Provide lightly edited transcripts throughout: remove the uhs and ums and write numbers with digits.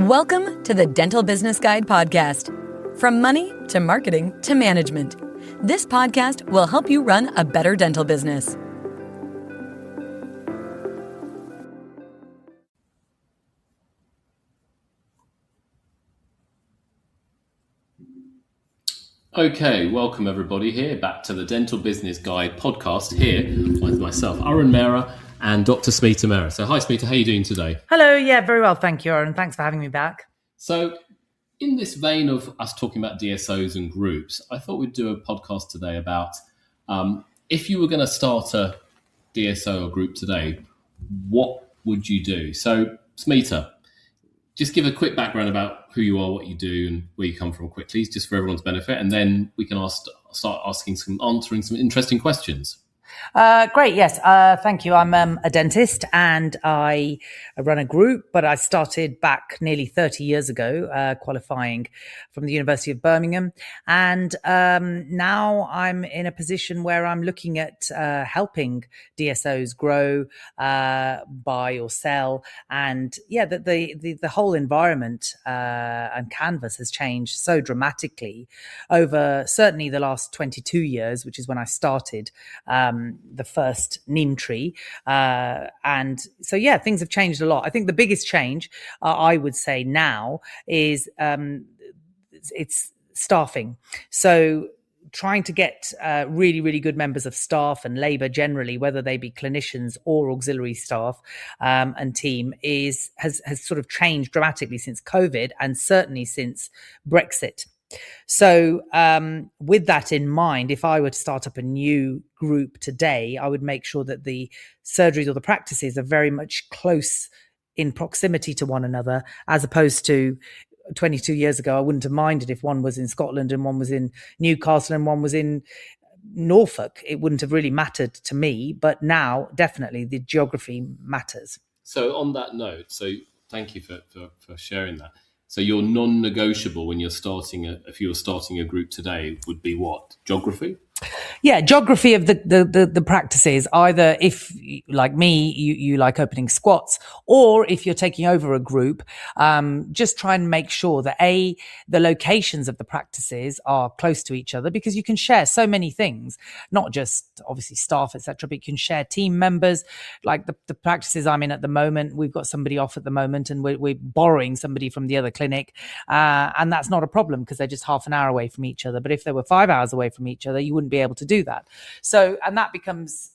Welcome to the Dental Business Guide podcast. From money to marketing to management, this podcast will help you run a better dental business. Okay, welcome everybody here back to the Dental Business Guide podcast here with myself, Dr Mera, and Dr Smeeter Mera. So hi Smeeter, how are you doing today? Hello, yeah, very well, thank you, Aaron. Thanks for having me back. So in this vein of us talking about DSOs and groups, I thought we'd do a podcast today about if you were going to start a DSO or group today, what would you do? So Smeeter, just give a quick background about who you are, what you do, and where you come from quickly, just for everyone's benefit, and then we can start answering some interesting questions. Great, yes. Thank you. I'm a dentist and I run a group, but I started back nearly 30 years ago, qualifying from the University of Birmingham. And now I'm in a position where I'm looking at helping DSOs grow, buy or sell. And yeah, the whole environment and canvas has changed so dramatically over certainly the last 22 years, which is when I started the first neem tree. And so, yeah, things have changed a lot. I think the biggest change, I would say now, is it's staffing. So trying to get really, really good members of staff and labour generally, whether they be clinicians or auxiliary staff and team, has sort of changed dramatically since COVID and certainly since Brexit. So with that in mind, if I were to start up a new group today, I would make sure that the surgeries or the practices are very much close in proximity to one another, as opposed to 22 years ago. I wouldn't have minded if one was in Scotland and one was in Newcastle and one was in Norfolk. It wouldn't have really mattered to me. But now, definitely, the geography matters. So on that note, so thank you for sharing that. So your non-negotiable when you're starting if you were starting a group today would be what? Geography? Yeah, geography of the practices. Either if, like me, you like opening squats, or if you're taking over a group, just try and make sure that the locations of the practices are close to each other, because you can share so many things, not just obviously staff, etc., but you can share team members. Like the practices I'm in at the moment, we've got somebody off at the moment, and we're borrowing somebody from the other clinic, and that's not a problem because they're just half an hour away from each other. But if they were 5 hours away from each other, you wouldn't be able to do that. So, and that becomes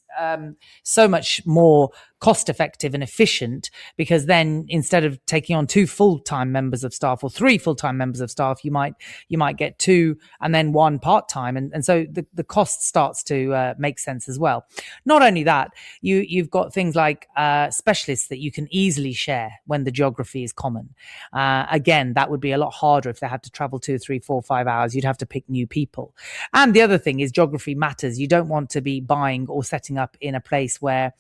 so much more cost effective and efficient, because then instead of taking on 2 full-time members of staff or 3 full-time members of staff, you might get 2 and then 1 part-time. And so the cost starts to make sense as well. Not only that, you've got things like specialists that you can easily share when the geography is common. Again, that would be a lot harder if they had to travel 2, 3, 4, 5 hours. You'd have to pick new people. And the other thing is geography matters. You don't want to be buying or setting up in a place where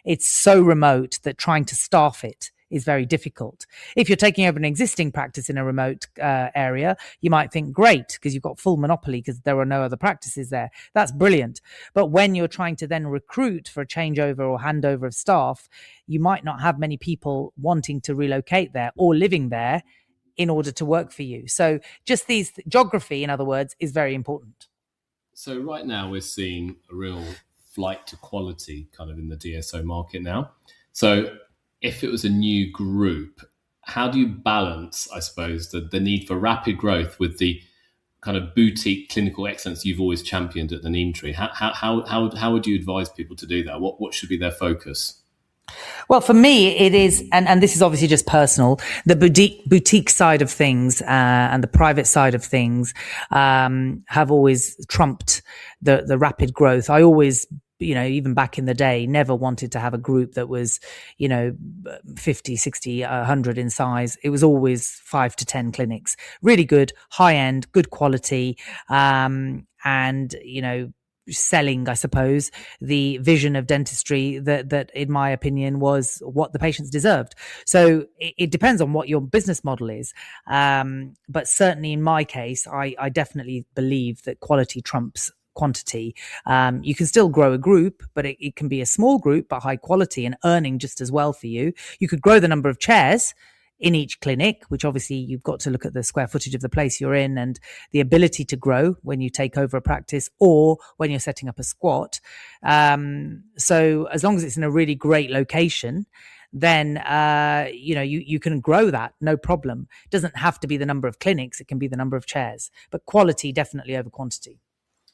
it's so remote that trying to staff it is very difficult. If you're taking over an existing practice in a remote area, you might think, great, because you've got full monopoly because there are no other practices there. That's brilliant. But when you're trying to then recruit for a changeover or handover of staff, you might not have many people wanting to relocate there or living there in order to work for you. So just geography, in other words, is very important. So right now we're seeing a real flight to quality kind of in the DSO market now. So if it was a new group, how do you balance, I suppose, the need for rapid growth with the kind of boutique clinical excellence you've always championed at the Neem Tree? How would you advise people to do that? What should be their focus? Well, for me, it is, and this is obviously just personal, the boutique side of things and the private side of things have always trumped the rapid growth. I always, even back in the day, never wanted to have a group that was, 50, 60, 100 in size. It was always 5 to 10 clinics, really good, high end, good quality, and, selling, I suppose, the vision of dentistry that in my opinion was what the patients deserved. So it depends on what your business model is. But certainly in my case, I definitely believe that quality trumps quantity. You can still grow a group, but it can be a small group, but high quality and earning just as well for you. You could grow the number of chairs in each clinic, which obviously you've got to look at the square footage of the place you're in and the ability to grow when you take over a practice or when you're setting up a squat. So as long as it's in a really great location, then you can grow that, no problem. It doesn't have to be the number of clinics, it can be the number of chairs, but quality definitely over quantity.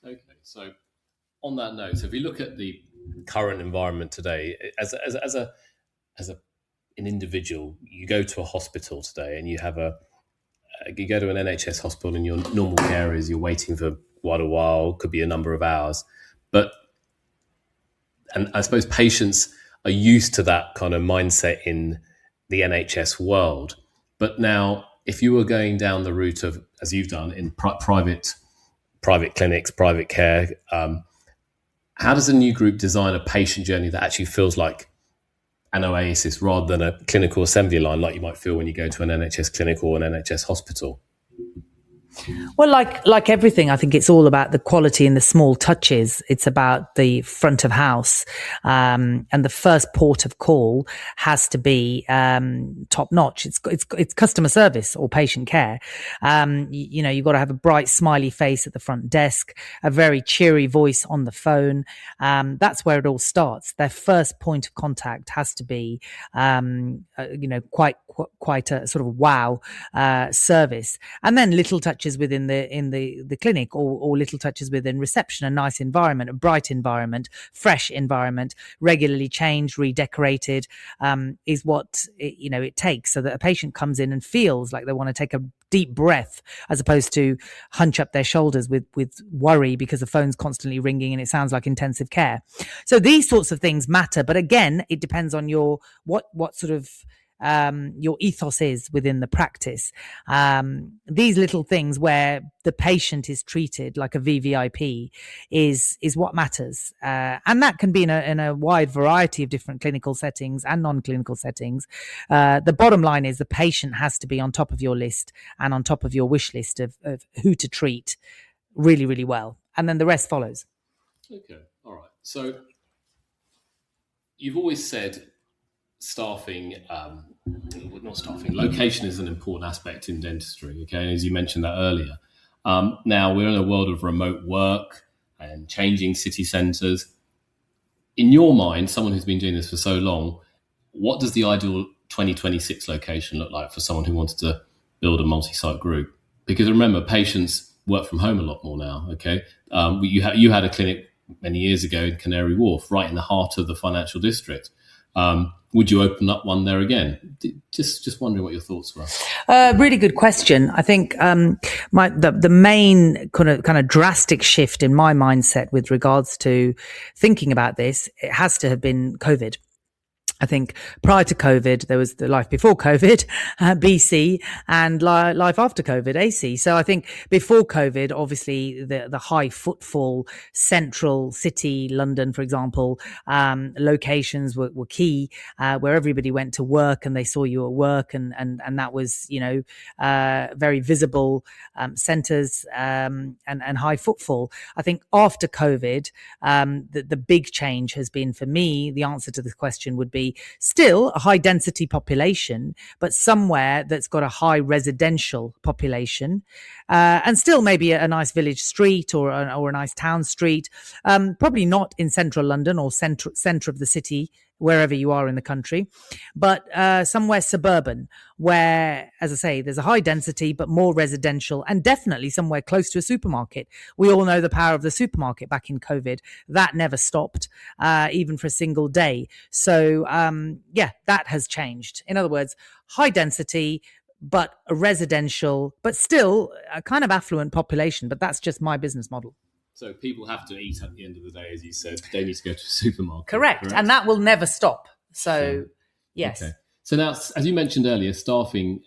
Okay, so on that note, so if we look at the current environment today, as an individual, you go to a hospital today and you go to an NHS hospital and your normal care is you're waiting for quite a while, could be a number of hours, and I suppose patients are used to that kind of mindset in the NHS world. But now, if you were going down the route of, as you've done, in private clinics, private care, how does a new group design a patient journey that actually feels like an oasis rather than a clinical assembly line like you might feel when you go to an NHS clinic or an NHS hospital? Well, like everything, I think it's all about the quality and the small touches. It's about the front of house, and the first port of call has to be top notch. It's customer service or patient care. You've got to have a bright, smiley face at the front desk, a very cheery voice on the phone. That's where it all starts. Their first point of contact has to be, quite a sort of wow service, and then little touches within the clinic or little touches within reception, a nice environment, a bright environment, fresh environment, regularly changed, redecorated, is what it takes, so that a patient comes in and feels like they want to take a deep breath as opposed to hunch up their shoulders with worry because the phone's constantly ringing and it sounds like intensive care. So these sorts of things matter, but again, it depends on what sort of your ethos is within the practice. These little things where the patient is treated like a VVIP is what matters. And that can be in a wide variety of different clinical settings and non-clinical settings. The bottom line is the patient has to be on top of your list and on top of your wish list of who to treat really, really well. And then the rest follows. Okay. All right. So you've always said location is an important aspect in dentistry. Okay, as you mentioned that earlier. Now we're in a world of remote work and changing city centres. In your mind, someone who's been doing this for so long, what does the ideal 2026 location look like for someone who wanted to build a multi-site group? Because remember, patients work from home a lot more now. Okay, you had a clinic many years ago in Canary Wharf, right in the heart of the financial district. Would you open up one there again? Just wondering what your thoughts were. Really good question. I think the main kind of drastic shift in my mindset with regards to thinking about this, it has to have been COVID. I think prior to COVID, there was the life before COVID, BC, and life after COVID, AC. So I think before COVID, obviously the high footfall, central city, London, for example, locations were key, where everybody went to work and they saw you at work, and that was, very visible centres and high footfall. I think after COVID, the big change has been, for me, the answer to this question would be still a high density population, but somewhere that's got a high residential population, and still maybe a nice village street or a nice town street, probably not in central London or centre of the city, wherever you are in the country, but somewhere suburban where, as I say, there's a high density but more residential, and definitely somewhere close to a supermarket. We all know the power of the supermarket back in COVID. That never stopped, even for a single day. So that has changed. In other words, high density but a residential, but still a kind of affluent population. But that's just my business model. So people have to eat at the end of the day, as you said. They need to go to a supermarket. Correct. And that will never stop. So, yes. Okay. So now, as you mentioned earlier, staffing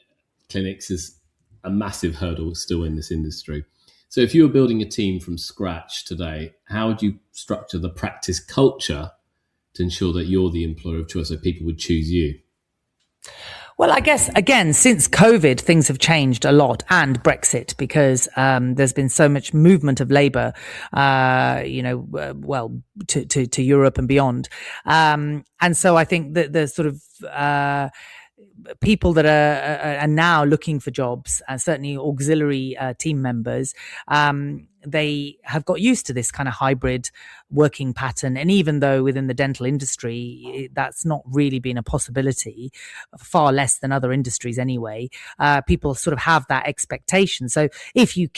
clinics is a massive hurdle still in this industry. So if you were building a team from scratch today, how would you structure the practice culture to ensure that you're the employer of choice so people would choose you? Well, I guess, again, since COVID, things have changed a lot, and Brexit, because there's been so much movement of labour, to Europe and beyond. And so I think that the sort of people that are now looking for jobs, certainly auxiliary team members, they have got used to this kind of hybrid working pattern. And even though within the dental industry, that's not really been a possibility, far less than other industries anyway, people sort of have that expectation. So if you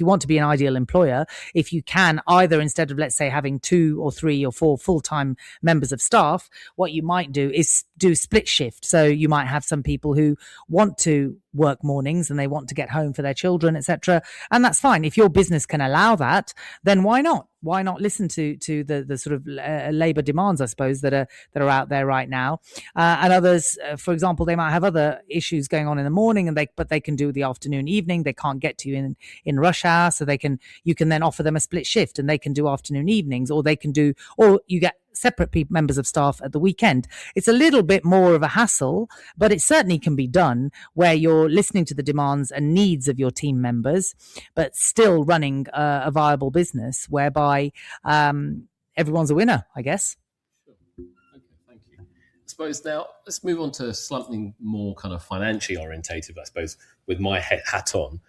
want to be an ideal employer, if you can either, instead of, let's say, having 2 or 3 or 4 full-time members of staff, what you might do is do split shift. So you might have some people who want to work mornings and they want to get home for their children, etc. And that's fine. If your business can allow that, then why not? Why not listen to the sort of labor demands, I suppose, that are out there right now? And others, for example, they might have other issues going on in the morning, but they can do the afternoon, evening. They can't get to you in rush hour, so you can then offer them a split shift, and they can do afternoon, evenings, or you get separate members of staff at the weekend. It's a little bit more of a hassle, but it certainly can be done where you're listening to the demands and needs of your team members, but still running a viable business whereby everyone's a winner, I guess. Sure. Okay, thank you. I suppose now let's move on to something more kind of financially orientated, I suppose, with my hat on.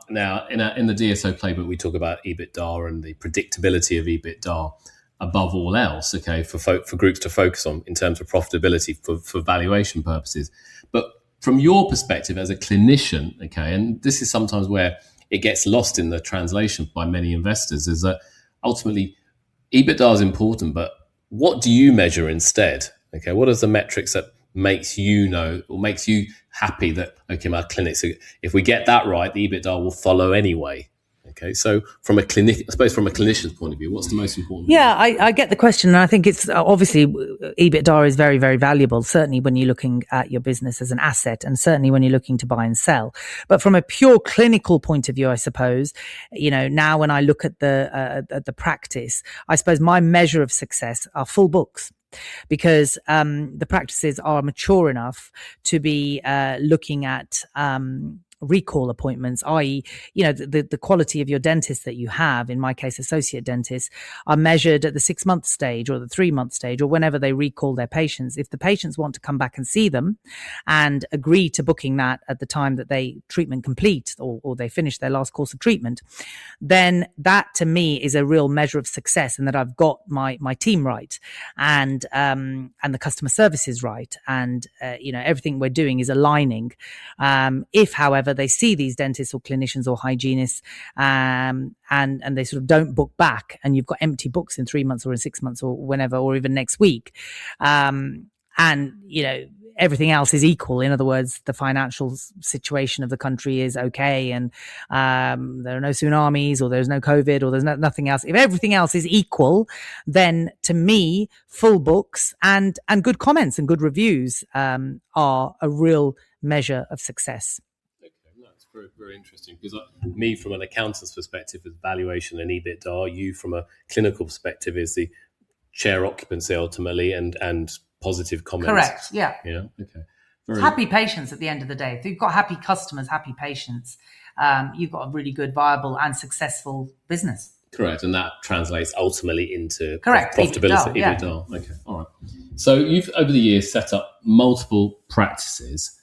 Now, in the DSO playbook, we talk about EBITDA and the predictability of EBITDA above all else, okay, for groups to focus on in terms of profitability for valuation purposes. But from your perspective as a clinician, okay, and this is sometimes where it gets lost in the translation by many investors, is that ultimately EBITDA is important, but what do you measure instead? Okay, what are the metrics that makes you know or makes you happy that, okay, my clinics, if we get that right, the EBITDA will follow anyway? Okay, so from a clinician's point of view, what's the most important? Yeah, I get the question, and I think it's obviously EBITDA is very, very valuable, certainly when you're looking at your business as an asset, and certainly when you're looking to buy and sell. But from a pure clinical point of view, I suppose, now when I look at the practice, I suppose my measure of success are full books. Because the practices are mature enough to be looking at recall appointments, i.e., the quality of your dentist that you have, in my case, associate dentists, are measured at the 6-month stage or the 3-month stage or whenever they recall their patients. If the patients want to come back and see them and agree to booking that at the time that they treatment complete or they finish their last course of treatment, then that to me is a real measure of success, and that I've got my team right and the customer service is right, and everything we're doing is aligning. If, however, they see these dentists or clinicians or hygienists and they sort of don't book back, and you've got empty books in 3 months or in 6 months or whenever, or even next week, and everything else is equal. In other words, the financial situation of the country is okay, and there are no tsunamis, or there's no COVID, or there's nothing else. If everything else is equal, then to me, full books and good comments and good reviews are a real measure of success. Very, very interesting, because me from an accountant's perspective is valuation and EBITDA. You from a clinical perspective is the chair occupancy ultimately and positive comments. Correct. Yeah. Yeah. Okay. Happy patients at the end of the day. If you've got happy customers, happy patients, you've got a really good, viable and successful business. Correct. And that translates ultimately into EBITDA, profitability. yeah. EBITDA. Okay. All right. So you've over the years set up multiple practices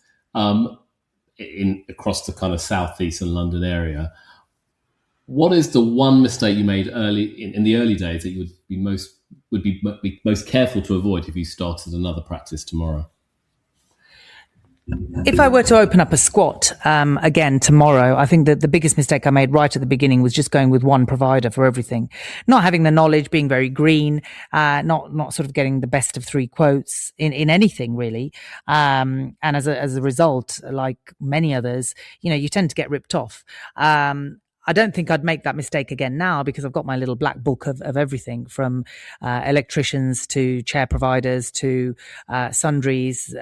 across the kind of southeast and London area. What is the one mistake you made in the early days that you would be most careful to avoid if you started another practice tomorrow? If I were to open up a squat again tomorrow, I think that the biggest mistake I made right at the beginning was just going with one provider for everything, not having the knowledge, being very green, not sort of getting the best of 3 quotes in anything really, and as a result, like many others, you tend to get ripped off. I don't think I'd make that mistake again now, because I've got my little black book of everything from electricians to chair providers to sundries.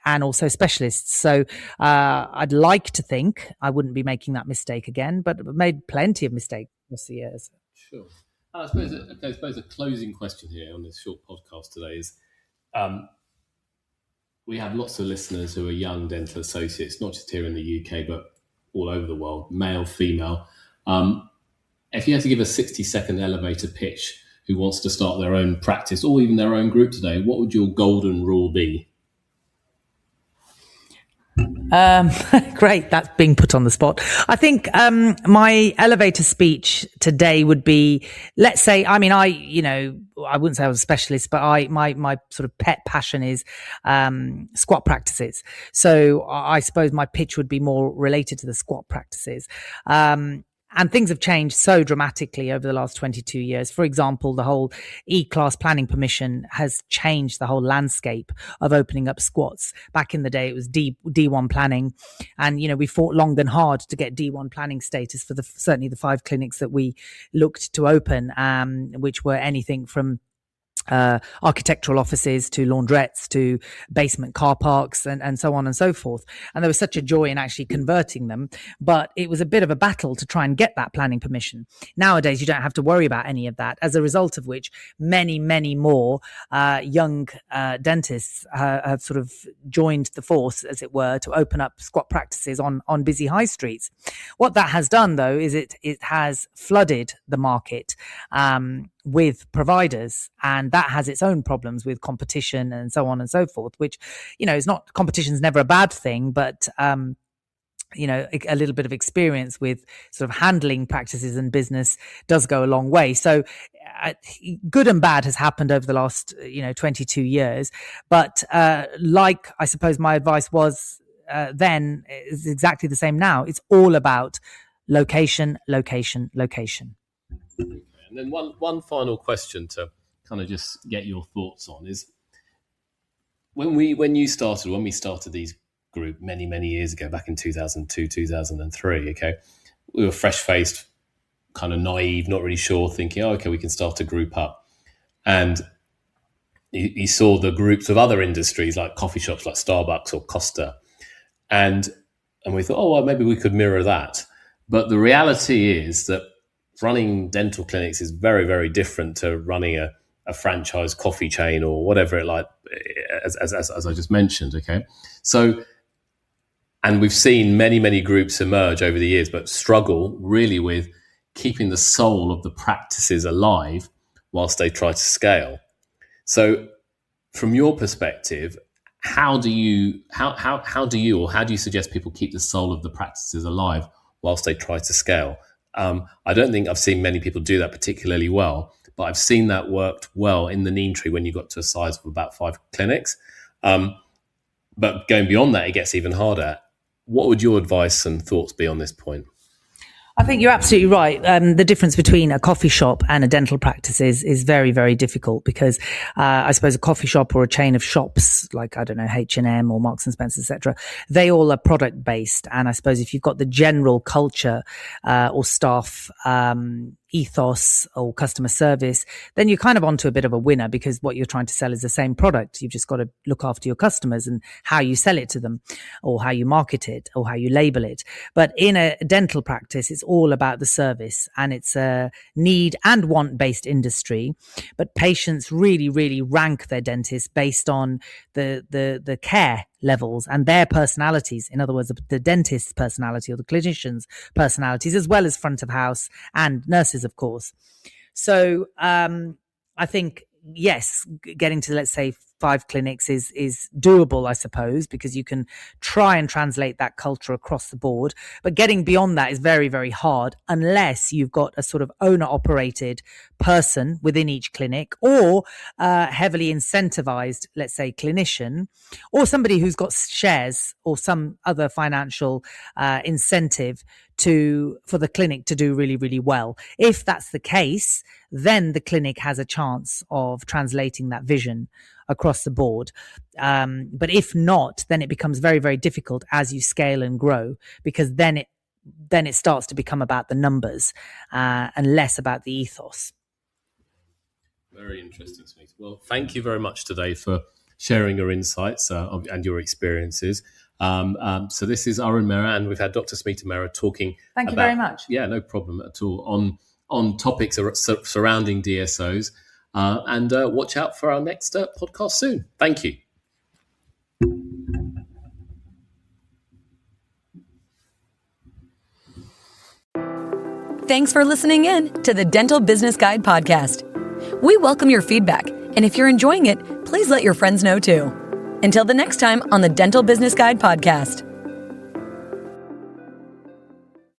And also specialists. So I'd like to think I wouldn't be making that mistake again, but I've made plenty of mistakes across the years. Sure. I suppose a closing question here on this short podcast today is, we have lots of listeners who are young dental associates, not just here in the UK, but all over the world, male, female. If you had to give a 60-second elevator pitch who wants to start their own practice or even their own group today, what would your golden rule be? Great. That's being put on the spot. I think, my elevator speech today would be, let's say, I wouldn't say I was a specialist, but my sort of pet passion is, squat practices. So I suppose my pitch would be more related to the squat practices. And things have changed so dramatically over the last 22 years. For example, the whole E-class planning permission has changed the whole landscape of opening up squats. Back in the day, it was D1 planning. And, we fought long and hard to get D1 planning status for certainly the 5 clinics that we looked to open, which were anything from architectural offices to laundrettes to basement car parks and so on and so forth. And there was such a joy in actually converting them, but it was a bit of a battle to try and get that planning permission. Nowadays, you don't have to worry about any of that, as a result of which many, many more young dentists have sort of joined the force, as it were, to open up squat practices on busy high streets. What that has done, though, is it has flooded the market with providers, and that has its own problems with competition and so on and so forth, which, is not, competition's never a bad thing, but a little bit of experience with sort of handling practices and business does go a long way. So good and bad has happened over the last 22 years, but like I suppose my advice was then is exactly the same now. It's all about location, location, location. And then one final question to kind of just get your thoughts on is, when we started these group many years ago, back in 2002, 2003, okay, we were fresh-faced, kind of naive, not really sure, thinking, okay, we can start a group up. And you saw the groups of other industries like coffee shops like Starbucks or Costa. And we thought, maybe we could mirror that. But the reality is that running dental clinics is very, very different to running a franchise coffee chain or whatever it like, as I just mentioned. Okay. So, and we've seen many groups emerge over the years, but struggle really with keeping the soul of the practices alive whilst they try to scale. So from your perspective, how do you suggest people keep the soul of the practices alive whilst they try to scale? I don't think I've seen many people do that particularly well, but I've seen that worked well in the Neem Tree when you got to a size of about 5 clinics. But going beyond that, it gets even harder. What would your advice and thoughts be on this point? I think you're absolutely right. The difference between a coffee shop and a dental practice is very, very difficult, because I suppose a coffee shop or a chain of shops like, I don't know, H&M or Marks and Spencer, etc., they all are product based. And I suppose if you've got the general culture or staff ethos or customer service, then you're kind of onto a bit of a winner, because what you're trying to sell is the same product. You've just got to look after your customers and how you sell it to them, or how you market it, or how you label it. But in a dental practice, it's all about the service, and it's a need and want based industry. But patients really, really rank their dentist based on the care levels and their personalities. In other words, the dentist's personality or the clinician's personalities, as well as front of house and nurses, of course. So I think, yes, getting to, let's say, 5 clinics is doable, I suppose, because you can try and translate that culture across the board. But getting beyond that is very, very hard, unless you've got a sort of owner-operated person within each clinic, or heavily incentivized, let's say, clinician, or somebody who's got shares or some other financial incentive for the clinic to do really, really well. If that's the case, then the clinic has a chance of translating that vision across the board. But if not, then it becomes very, very difficult as you scale and grow, because then it starts to become about the numbers and less about the ethos. Very interesting, Smeeter. Well, thank you very much today for sharing your insights and your experiences. So this is Arun Mera, and we've had Dr Smeeter Mera talking. Thank you very much. Yeah, no problem at all. On topics surrounding DSOs. And watch out for our next podcast soon. Thank you. Thanks for listening in to the Dental Business Guide podcast. We welcome your feedback, and if you're enjoying it, please let your friends know too. Until the next time on the Dental Business Guide podcast.